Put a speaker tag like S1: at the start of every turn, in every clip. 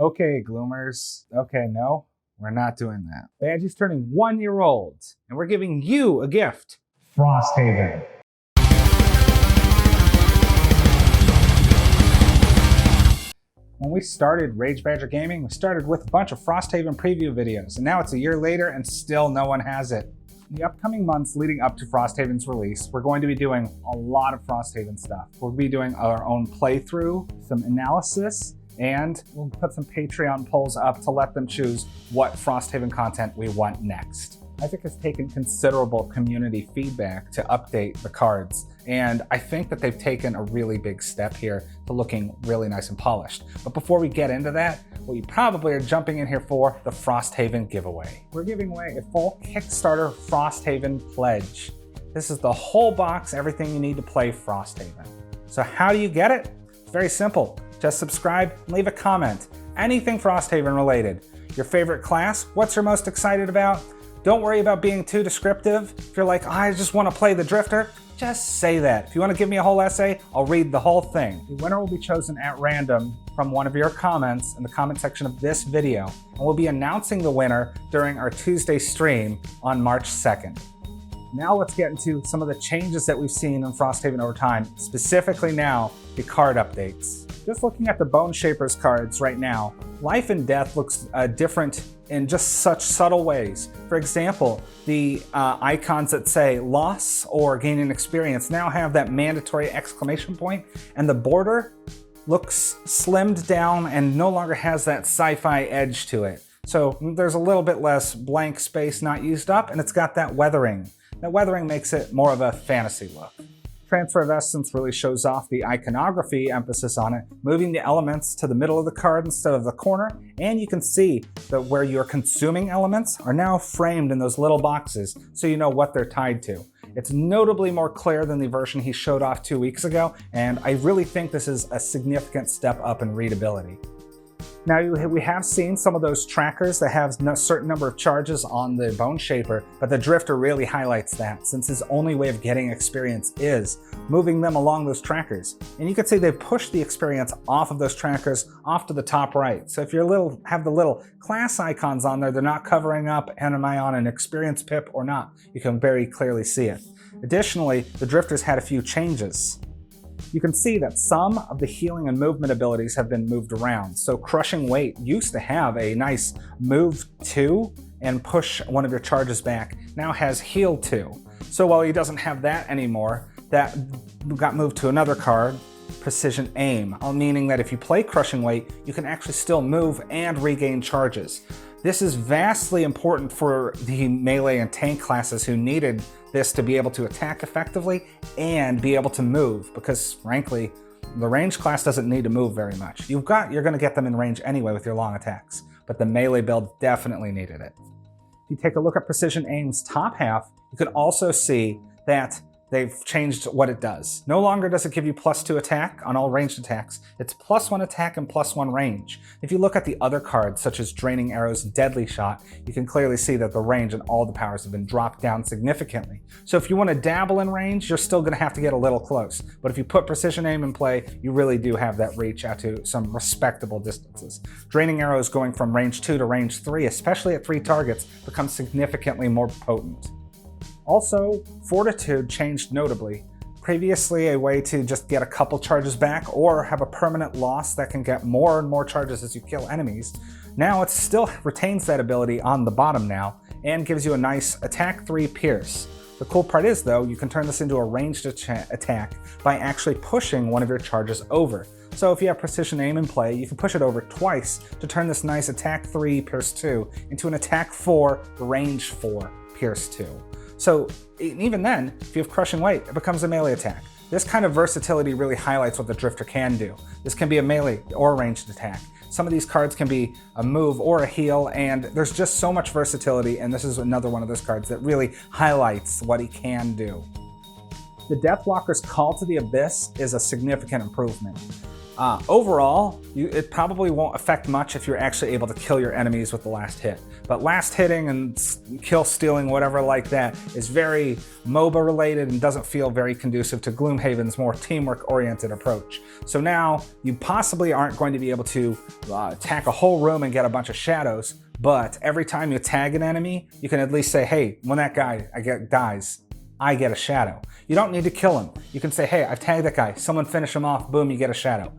S1: Okay, Gloomers. Okay, no, we're not doing that. Badgie's turning 1 year old, and we're giving you a gift. Frosthaven. When we started Rage Badger Gaming, we started with a bunch of Frosthaven preview videos, and now it's a year later and still no one has it. In the upcoming months leading up to Frosthaven's release, we're going to be doing a lot of Frosthaven stuff. We'll be doing our own playthrough, some analysis, and we'll put some Patreon polls up to let them choose what Frosthaven content we want next. Isaac has taken considerable community feedback to update the cards, and I think that they've taken a really big step here to looking really nice and polished. But before we get into that, what you probably are jumping in here for, the Frosthaven giveaway. We're giving away a full Kickstarter Frosthaven pledge. This is the whole box, everything you need to play Frosthaven. So how do you get it? It's very simple. Just subscribe and leave a comment. Anything Frosthaven related. Your favorite class? What's you're most excited about? Don't worry about being too descriptive. If you're like, I just want to play the Drifter, just say that. If you want to give me a whole essay, I'll read the whole thing. The winner will be chosen at random from one of your comments in the comment section of this video, and we'll be announcing the winner during our Tuesday stream on March 2nd. Now let's get into some of the changes that we've seen in Frosthaven over time, specifically now, the card updates. Just looking at the Bone Shapers cards right now, life and death looks different in just such subtle ways. For example, the icons that say loss or gaining experience now have that mandatory exclamation point, and the border looks slimmed down and no longer has that sci-fi edge to it. So there's a little bit less blank space not used up, and it's got that weathering. That weathering makes it more of a fantasy look. Transfer of Essence really shows off the iconography emphasis on it, moving the elements to the middle of the card instead of the corner, and you can see that where you're consuming elements are now framed in those little boxes so you know what they're tied to. It's notably more clear than the version he showed off 2 weeks ago, and I really think this is a significant step up in readability. Now, we have seen some of those trackers that have a certain number of charges on the Bone Shaper, but the Drifter really highlights that, since his only way of getting experience is moving them along those trackers. And you can see they've pushed the experience off of those trackers off to the top right. So if you have the little class icons on there, they're not covering up, am I on an experience pip or not? You can very clearly see it. Additionally, the Drifter's had a few changes. You can see that some of the healing and movement abilities have been moved around. So Crushing Weight used to have a nice move 2 and push one of your charges back. Now has heal 2. So while he doesn't have that anymore, that got moved to another card, Precision Aim, meaning that if you play Crushing Weight, you can actually still move and regain charges. This is vastly important for the melee and tank classes who needed this to be able to attack effectively and be able to move, because frankly, the range class doesn't need to move very much. You're going to get them in range anyway with your long attacks, but the melee build definitely needed it. If you take a look at Precision Aim's top half, you can also see that they've changed what it does. No longer does it give you +2 attack on all ranged attacks. It's +1 attack and +1 range. If you look at the other cards, such as Draining Arrows and Deadly Shot, you can clearly see that the range and all the powers have been dropped down significantly. So if you want to dabble in range, you're still going to have to get a little close. But if you put Precision Aim in play, you really do have that reach out to some respectable distances. Draining Arrows going from range 2 to range 3, especially at 3 targets, becomes significantly more potent. Also, Fortitude changed notably. Previously a way to just get a couple charges back or have a permanent loss that can get more and more charges as you kill enemies. Now it still retains that ability on the bottom now and gives you a nice attack 3 pierce. The cool part is though, you can turn this into a ranged attack by actually pushing one of your charges over. So if you have Precision Aim in play, you can push it over twice to turn this nice attack 3 pierce 2 into an attack 4 range 4 pierce 2. So even then, if you have Crushing Weight, it becomes a melee attack. This kind of versatility really highlights what the Drifter can do. This can be a melee or a ranged attack. Some of these cards can be a move or a heal, and there's just so much versatility, and this is another one of those cards that really highlights what he can do. The Deathwalker's Call to the Abyss is a significant improvement. Overall, it probably won't affect much if you're actually able to kill your enemies with the last hit. But last hitting and kill stealing, whatever like that, is very MOBA related and doesn't feel very conducive to Gloomhaven's more teamwork oriented approach. So now you possibly aren't going to be able to attack a whole room and get a bunch of shadows, but every time you tag an enemy, you can at least say, hey, when that guy dies, I get a shadow. You don't need to kill him. You can say, hey, I've tagged that guy. Someone finish him off. Boom, you get a shadow.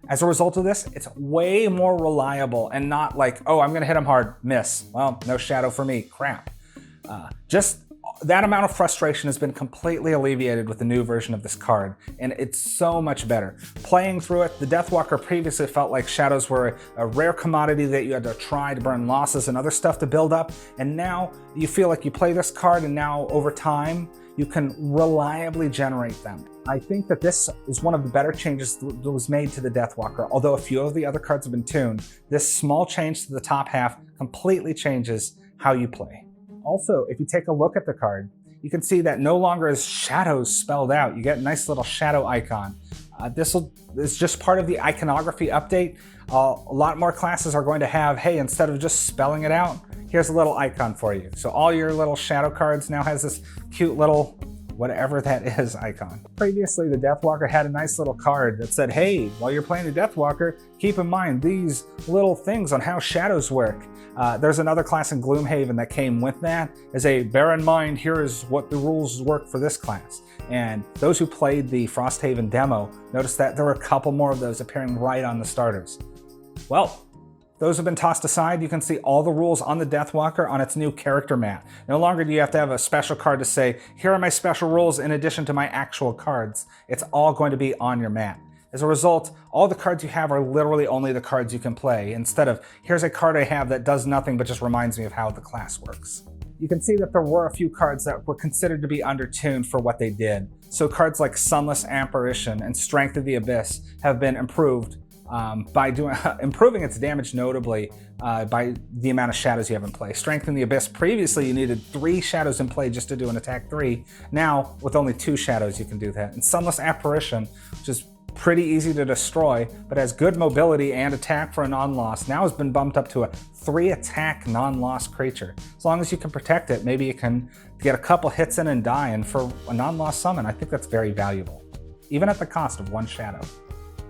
S1: As a result of this, it's way more reliable and not like, oh, I'm gonna hit him hard, miss. Well, no shadow for me, crap. Just that amount of frustration has been completely alleviated with the new version of this card, and it's so much better. Playing through it, the Deathwalker previously felt like shadows were a rare commodity that you had to try to burn losses and other stuff to build up, and now you feel like you play this card and now over time, you can reliably generate them. I think that this is one of the better changes that was made to the Deathwalker. Although a few of the other cards have been tuned, this small change to the top half completely changes how you play. Also, if you take a look at the card, you can see that no longer is shadows spelled out. You get a nice little shadow icon. This is just part of the iconography update. A lot more classes are going to have, hey, instead of just spelling it out, here's a little icon for you. So all your little shadow cards now has this cute little whatever that is icon. Previously, the Deathwalker had a nice little card that said, hey, while you're playing the Deathwalker, keep in mind these little things on how shadows work. There's another class in Gloomhaven that came with that as a bear in mind, here is what the rules work for this class. And those who played the Frosthaven demo noticed that there were a couple more of those appearing right on the starters. Well, those have been tossed aside. You can see all the rules on the Deathwalker on its new character mat. No longer do you have to have a special card to say, here are my special rules in addition to my actual cards. It's all going to be on your mat. As a result, all the cards you have are literally only the cards you can play, instead of, here's a card I have that does nothing but just reminds me of how the class works. You can see that there were a few cards that were considered to be undertuned for what they did. So cards like Sunless Apparition and Strength of the Abyss have been improved by improving its damage notably by the amount of shadows you have in play. Strength in the Abyss, previously you needed 3 shadows in play just to do an attack 3. Now, with only 2 shadows you can do that. And Sunless Apparition, which is pretty easy to destroy, but has good mobility and attack for a non-loss, now has been bumped up to a 3 attack non-loss creature. As long as you can protect it, maybe you can get a couple hits in and die, and for a non-loss summon, I think that's very valuable, even at the cost of 1 shadow.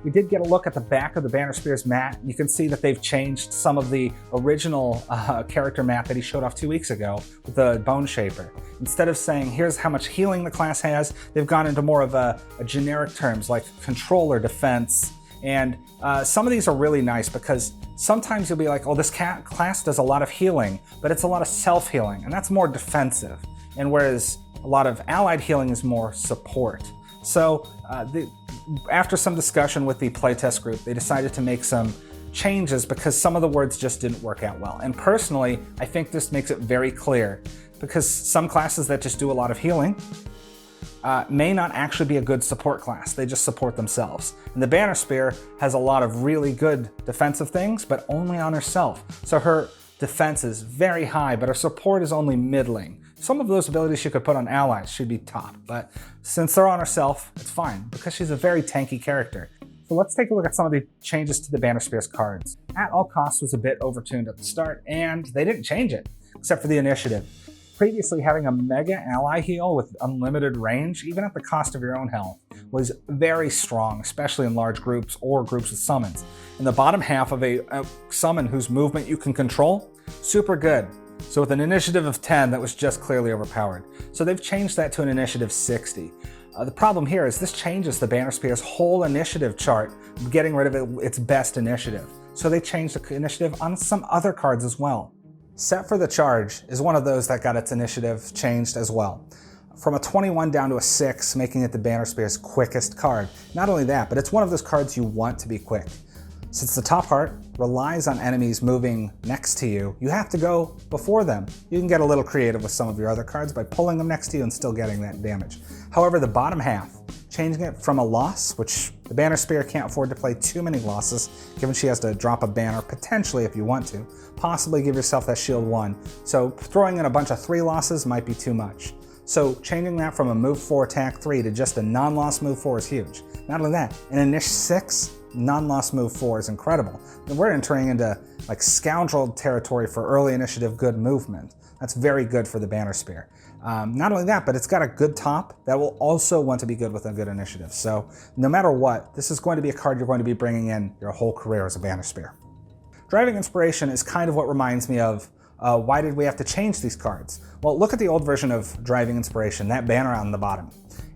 S1: We did get a look at the back of the Banner Spear's mat. You can see that they've changed some of the original character mat that he showed off 2 weeks ago with the Bone Shaper. Instead of saying, here's how much healing the class has, they've gone into more of a generic terms like control or defense. And some of these are really nice because sometimes you'll be like, oh, this class does a lot of healing, but it's a lot of self-healing, and that's more defensive. And whereas a lot of allied healing is more support. So after some discussion with the playtest group, they decided to make some changes because some of the words just didn't work out well. And personally, I think this makes it very clear because some classes that just do a lot of healing may not actually be a good support class. They just support themselves. And the Banner Spear has a lot of really good defensive things, but only on herself. So her defense is very high, but her support is only middling. Some of those abilities she could put on allies should be top, but since they're on herself, it's fine because she's a very tanky character. So let's take a look at some of the changes to the Banner Spear's cards. At All Costs was a bit overtuned at the start, and they didn't change it, except for the initiative. Previously, having a mega ally heal with unlimited range, even at the cost of your own health, was very strong, especially in large groups or groups with summons. In the bottom half of a summon whose movement you can control, super good. So with an initiative of 10, that was just clearly overpowered. So they've changed that to an initiative 60. The problem here is this changes the Banner Spear's whole initiative chart, getting rid of its best initiative. So they changed the initiative on some other cards as well. Set for the Charge is one of those that got its initiative changed as well. From a 21 down to a 6, making it the Banner Spear's quickest card. Not only that, but it's one of those cards you want to be quick. Since the top heart relies on enemies moving next to you, you have to go before them. You can get a little creative with some of your other cards by pulling them next to you and still getting that damage. However, the bottom half, changing it from a loss, which the Banner Spear can't afford to play too many losses, given she has to drop a banner, potentially if you want to, possibly give yourself that shield 1. So throwing in a bunch of 3 losses might be too much. So changing that from a move 4 attack 3 to just a non-loss move 4 is huge. Not only that, an initial 6 non-loss move 4 is incredible. Then we're entering into like scoundrel territory for early initiative good movement. That's very good for the Banner Spear. Not only that, but it's got a good top that will also want to be good with a good initiative. So no matter what, this is going to be a card you're going to be bringing in your whole career as a Banner Spear. Driving Inspiration is kind of what reminds me of why did we have to change these cards? Well, look at the old version of Driving Inspiration, that banner on the bottom.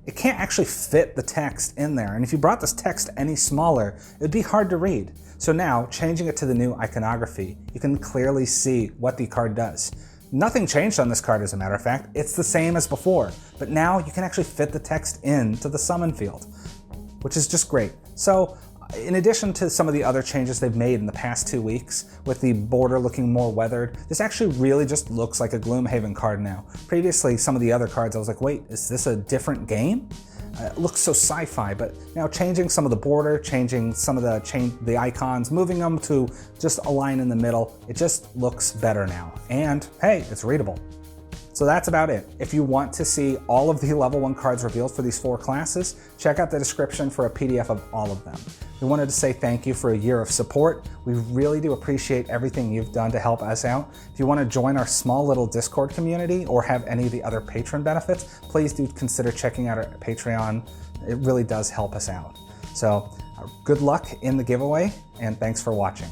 S1: It can't actually fit the text in there, and if you brought this text any smaller, it would be hard to read. So now, changing it to the new iconography, you can clearly see what the card does. Nothing changed on this card, as a matter of fact. It's the same as before, but now you can actually fit the text into the summon field, which is just great. So, in addition to some of the other changes they've made in the past 2 weeks, with the border looking more weathered, this actually really just looks like a Gloomhaven card now. Previously, some of the other cards, I was like, wait, is this a different game? It looks so sci-fi, but now changing some of the border, changing some of the icons, moving them to just a line in the middle, it just looks better now. And hey, it's readable. So that's about it. If you want to see all of the level 1 cards revealed for these 4 classes, check out the description for a PDF of all of them. We wanted to say thank you for a year of support. We really do appreciate everything you've done to help us out. If you want to join our small little Discord community or have any of the other patron benefits, please do consider checking out our Patreon. It really does help us out. So good luck in the giveaway, and thanks for watching.